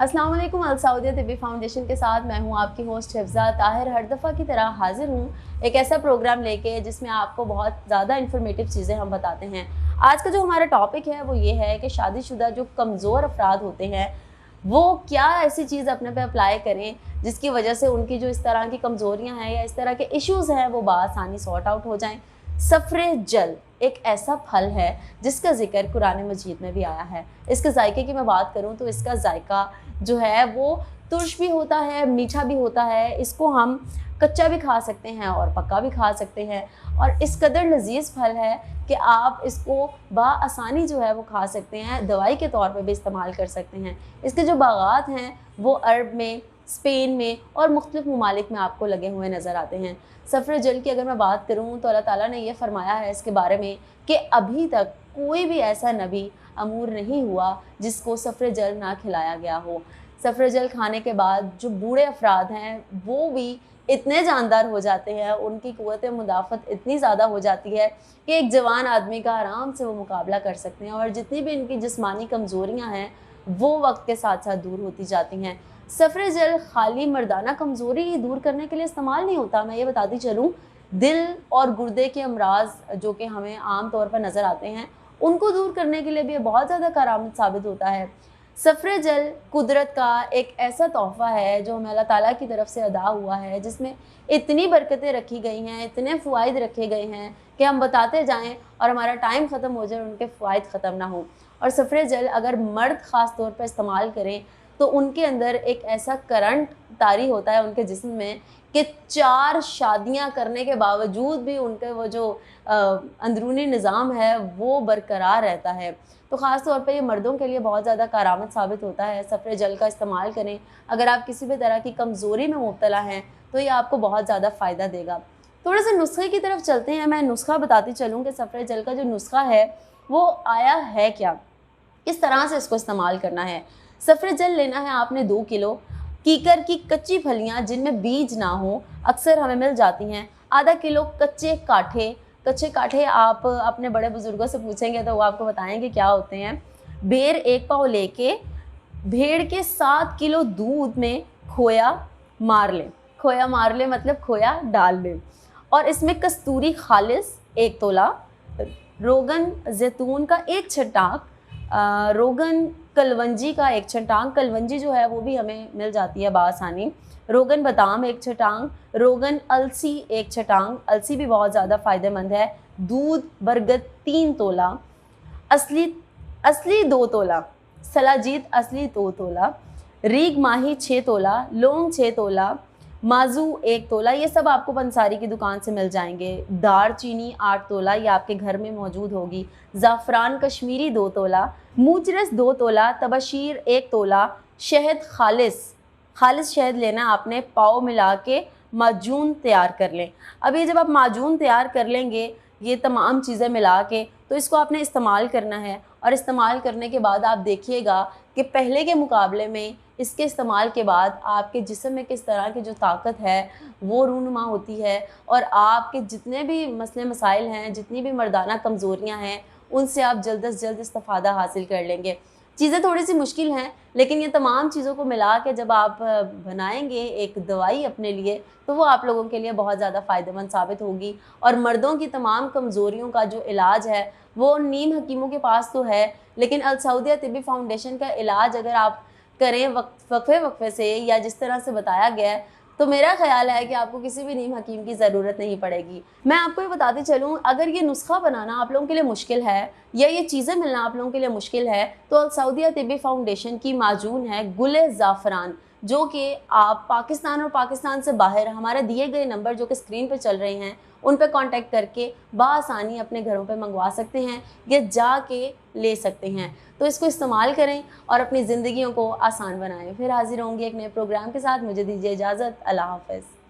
अस्सलाम वालेकुम। अल सऊदिया तिब्बी फाउंडेशन के साथ मैं हूं आपकी होस्ट हिफ्ज़ा ताहिर। हर दफ़ा की तरह हाजिर हूं एक ऐसा प्रोग्राम लेके जिसमें आपको बहुत ज़्यादा इन्फॉर्मेटिव चीज़ें हम बताते हैं। आज का जो हमारा टॉपिक है वो ये है कि शादीशुदा जो कमज़ोर अफराद होते हैं वो क्या ऐसी चीज़ अपने पे अप्लाई करें जिसकी वजह से उनकी जो इस तरह की कमज़ोरियाँ हैं या इस तरह के इश्यूज़ हैं वो बआसानी सॉर्ट आउट हो जाएँ। सफ़रे जल एक ऐसा फल है जिसका ज़िक्र कुरान मजीद में भी आया है। इसके जायके की मैं बात करूँ तो इसका जायका जो है वो तुर्श भी होता है, मीठा भी होता है। इसको हम कच्चा भी खा सकते हैं और पका भी खा सकते हैं और इस कदर लजीज फल है कि आप इसको बआसानी जो है वो खा सकते हैं, दवाई के तौर पे भी इस्तेमाल कर सकते हैं। इसके जो बागात हैं वो अरब में, स्पेन में और मुख्तलिफ ममालिक में आपको लगे हुए नज़र आते हैं। सफ़र जल की अगर मैं बात करूँ तो अल्लाह ताला ने यह फरमाया है इसके बारे में कि अभी तक कोई भी ऐसा नबी अमूर नहीं हुआ जिसको सफ़र जल ना खिलाया गया हो। सफ़र जल खाने के बाद जो बूढ़े अफराद हैं वो भी इतने जानदार हो जाते हैं, उनकी क़ुव्वत मुदाफ़त इतनी ज़्यादा हो जाती है कि एक जवान आदमी का आराम से वो मुकाबला कर सकते हैं और जितनी भी इनकी जिस्मानी कमज़ोरियाँ हैं वो वक्त के साथ साथ दूर होती जाती हैं। सफ़र जल खाली मर्दाना कमज़ोरी दूर करने के लिए इस्तेमाल नहीं होता। मैं ये बताती चलूँ, दिल और गुर्दे के अमराज जो कि हमें आम तौर पर नज़र आते हैं उनको दूर करने के लिए भी बहुत ज़्यादा करामत साबित होता है। सफ़र जल कुदरत का एक ऐसा तोहफ़ा है जो हमें अल्लाह ताला की तरफ से अदा हुआ है, जिसमें इतनी बरकतें रखी गई हैं, इतने फ़वाइद रखे गए हैं कि हम बताते जाएं और हमारा टाइम ख़त्म हो जाए, उनके फ़वाइद ख़त्म ना हो। और सफ़र जल अगर मर्द ख़ास तौर पर इस्तेमाल करें तो उनके अंदर एक ऐसा करंट तारी होता है उनके जिस्म में कि 4 शादियां करने के बावजूद भी उनके वो जो अंदरूनी निज़ाम है वो बरकरार रहता है। तो ख़ास तौर पे ये मर्दों के लिए बहुत ज़्यादा करामत साबित होता है। सफ़र जल का इस्तेमाल करें। अगर आप किसी भी तरह की कमज़ोरी में मुब्तला हैं तो ये आपको बहुत ज़्यादा फ़ायदा देगा। थोड़ा सा नुस्खे की तरफ चलते हैं। मैं नुस्खा बताती चलूँ कि सफ़र जल का जो नुस्खा है वो आया है क्या, किस तरह से इसको इस्तेमाल करना है। सफ़र जल लेना है आपने 2 किलो। कीकर की कच्ची फलियां जिनमें बीज ना हो, अक्सर हमें मिल जाती हैं। आधा किलो कच्चे काठे। कच्चे काठे आप अपने बड़े बुज़ुर्गों से पूछेंगे तो वो आपको बताएंगे क्या होते हैं। बेर 1 पाव लेके भेड़ के 7 किलो दूध में खोया मार लें। खोया मार लें मतलब खोया डाल लें और इसमें कस्तूरी खालिस 1 तोला, रोगन जैतून का 1 छटाक, रोगन कलवंजी का 1 छटांग। कलवंजी जो है वो भी हमें मिल जाती है बआसानी। रोगन बादाम 1 छटांग, रोगन अलसी 1 छटांग, अलसी भी बहुत ज़्यादा फ़ायदेमंद है। दूध बरगद 3 तोला, असली असली 2 तोला, सलाजीत असली 2 तोला, रीग माही 6 तोला, लौंग 6 तोला, माजू 1 तोला। ये सब आपको पंसारी की दुकान से मिल जाएंगे। दार चीनी 8 तोला, ये आपके घर में मौजूद होगी। ज़ाफ़रान कश्मीरी 2 तोला, मूचरस 2 तोला, तबशीर 1 तोला, शहद खालिस शहद लेना आपने, पाव मिला के माजून तैयार कर लें। अब ये जब आप माजून तैयार कर लेंगे ये तमाम चीज़ें मिला के तो इसको आपने इस्तेमाल करना है और इस्तेमाल करने के बाद आप देखिएगा कि पहले के मुकाबले में इसके इस्तेमाल के बाद आपके जिस्म में किस तरह की जो ताकत है वो रूनुमा होती है और आपके जितने भी मसले मसाइल हैं, जितनी भी मर्दाना कमज़ोरियाँ हैं, उनसे आप जल्द से जल्द इस्तिफ़ादा हासिल कर लेंगे। चीज़ें थोड़ी सी मुश्किल हैं लेकिन ये तमाम चीज़ों को मिला के जब आप बनाएंगे एक दवाई अपने लिए तो वो आप लोगों के लिए बहुत ज़्यादा फ़ायदेमंद साबित होगी। और मर्दों की तमाम कमज़ोरियों का जो इलाज है वो नीम हकीमों के पास तो है, लेकिन अल सऊदिया तिब्बी फाउंडेशन का इलाज अगर आप करें वक्फे से या जिस तरह से बताया गया है तो मेरा ख्याल है कि आपको किसी भी नीम हकीम की ज़रूरत नहीं पड़ेगी। मैं आपको ये बताती चलूँ, अगर ये नुस्खा बनाना आप लोगों के लिए मुश्किल है या ये चीज़ें मिलना आप लोगों के लिए मुश्किल है तो अल सऊदिया तिब्बी फाउंडेशन की माजून है गुले ज़ाफ़रान, जो कि आप पाकिस्तान और पाकिस्तान से बाहर हमारे दिए गए नंबर जो कि स्क्रीन पर चल रहे हैं उन पर कांटेक्ट करके बआसानी अपने घरों पे मंगवा सकते हैं या जाके ले सकते हैं। तो इसको इस्तेमाल करें और अपनी ज़िंदगियों को आसान बनाएं। फिर हाजिर होंगे एक नए प्रोग्राम के साथ। मुझे दीजिए इजाज़त। अल्लाह हाफ़िज़।